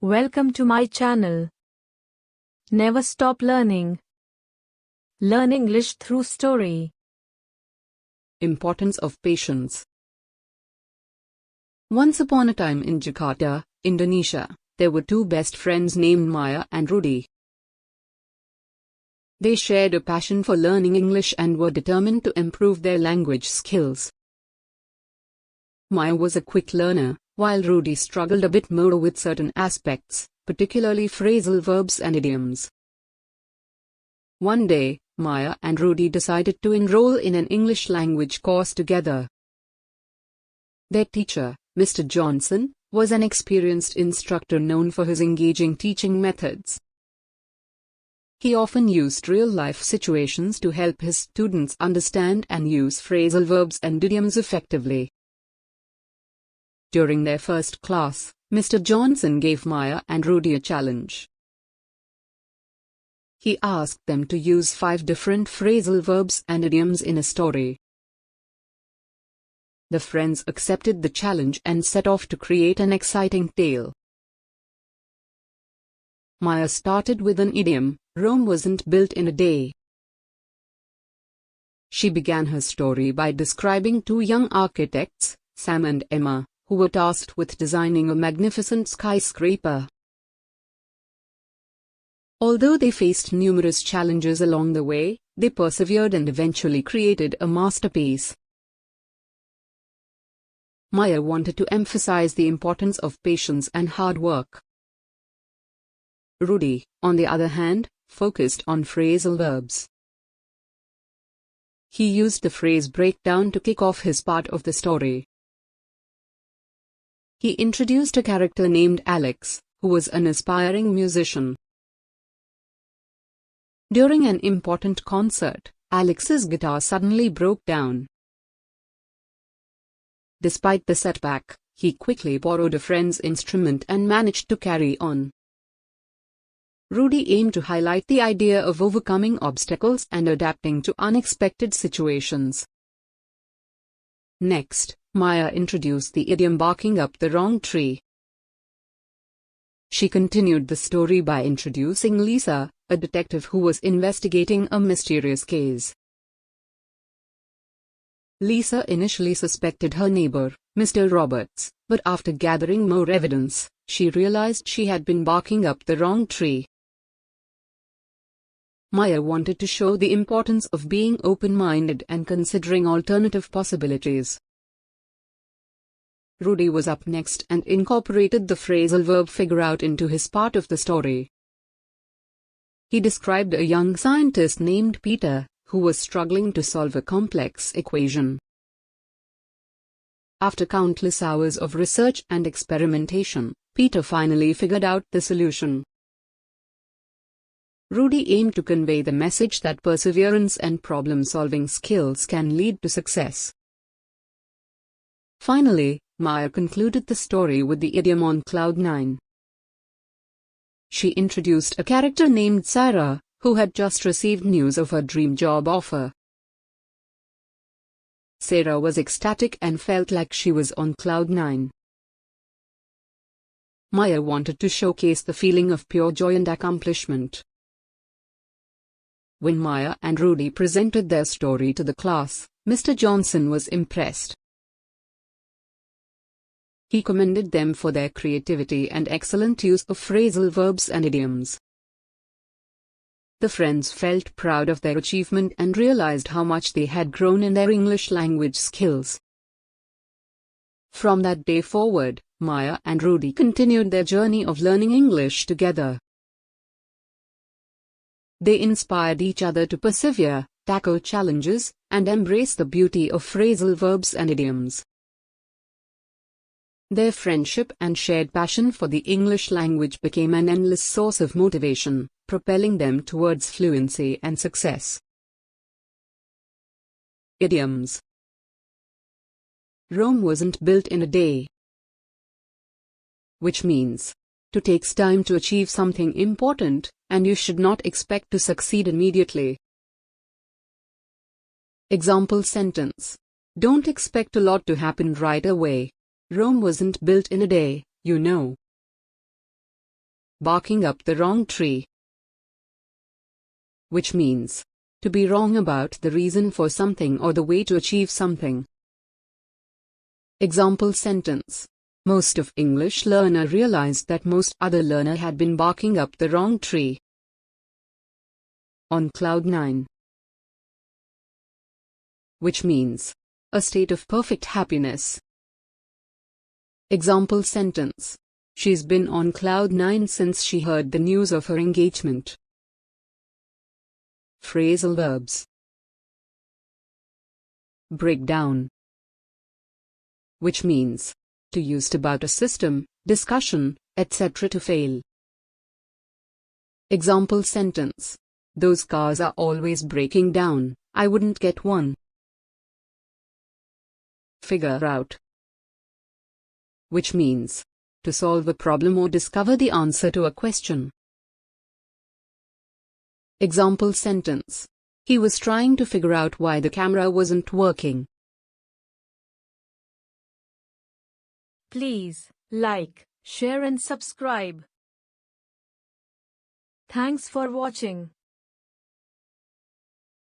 Welcome to my channel. Never stop learning. Learn English through story. Importance of patience. Once upon a time in Jakarta, Indonesia, there were two best friends named Maya and Rudy. They shared a passion for learning English and were determined to improve their language skills. Maya was a quick learner, while Rudy struggled a bit more with certain aspects, particularly phrasal verbs and idioms. One day, Maya and Rudy decided to enroll in an English language course together. Their teacher, Mr. Johnson, was an experienced instructor known for his engaging teaching methods. He often used real-life situations to help his students understand and use phrasal verbs and idioms effectively. During their first class, Mr. Johnson gave Maya and Rudy a challenge. He asked them to use 5 different phrasal verbs and idioms in a story. The friends accepted the challenge and set off to create an exciting tale. Maya started with an idiom, "Rome wasn't built in a day." She began her story by describing two young architects, Sam and Emma, who were tasked with designing a magnificent skyscraper. Although they faced numerous challenges along the way, they persevered and eventually created a masterpiece. Maya wanted to emphasize the importance of patience and hard work. Rudy, on the other hand, focused on phrasal verbs. He used the phrase breakdown to kick off his part of the story. He introduced a character named Alex, who was an aspiring musician. During an important concert, Alex's guitar suddenly broke down. Despite the setback, he quickly borrowed a friend's instrument and managed to carry on. Rudy aimed to highlight the idea of overcoming obstacles and adapting to unexpected situations. Next, Maya introduced the idiom barking up the wrong tree. She continued the story by introducing Lisa, a detective who was investigating a mysterious case. Lisa initially suspected her neighbor, Mr. Roberts, but after gathering more evidence, she realized she had been barking up the wrong tree. Maya wanted to show the importance of being open-minded and considering alternative possibilities. Rudy was up next and incorporated the phrasal verb figure out into his part of the story. He described a young scientist named Peter, who was struggling to solve a complex equation. After countless hours of research and experimentation, Peter finally figured out the solution. Rudy aimed to convey the message that perseverance and problem-solving skills can lead to success. Finally, Maya concluded the story with the idiom on cloud 9. She introduced a character named Sarah, who had just received news of her dream job offer. Sarah was ecstatic and felt like she was on cloud 9. Maya wanted to showcase the feeling of pure joy and accomplishment. When Maya and Rudy presented their story to the class, Mr. Johnson was impressed. He commended them for their creativity and excellent use of phrasal verbs and idioms. The friends felt proud of their achievement and realized how much they had grown in their English language skills. From that day forward, Maya and Rudy continued their journey of learning English together. They inspired each other to persevere, tackle challenges, and embrace the beauty of phrasal verbs and idioms. Their friendship and shared passion for the English language became an endless source of motivation, propelling them towards fluency and success. Idioms. Rome wasn't built in a day. Which means, it takes time to achieve something important, and you should not expect to succeed immediately. Example sentence. Don't expect a lot to happen right away. Rome wasn't built in a day, you know. barking up the wrong tree, which means to be wrong about the reason for something or the way to achieve something. Example sentence. Most of English learner realized that most other learner had been barking up the wrong tree. On cloud nine, which means a state of perfect happiness. Example sentence. She's been on cloud nine since she heard the news of her engagement. Phrasal verbs. Break down, which means to use about a system, discussion, etc. to fail. Example sentence. Those cars are always breaking down, I wouldn't get one. Figure out, which means to solve a problem or discover the answer to a question. Example sentence. He was trying to figure out why the camera wasn't working. Please like, share and subscribe. Thanks for watching.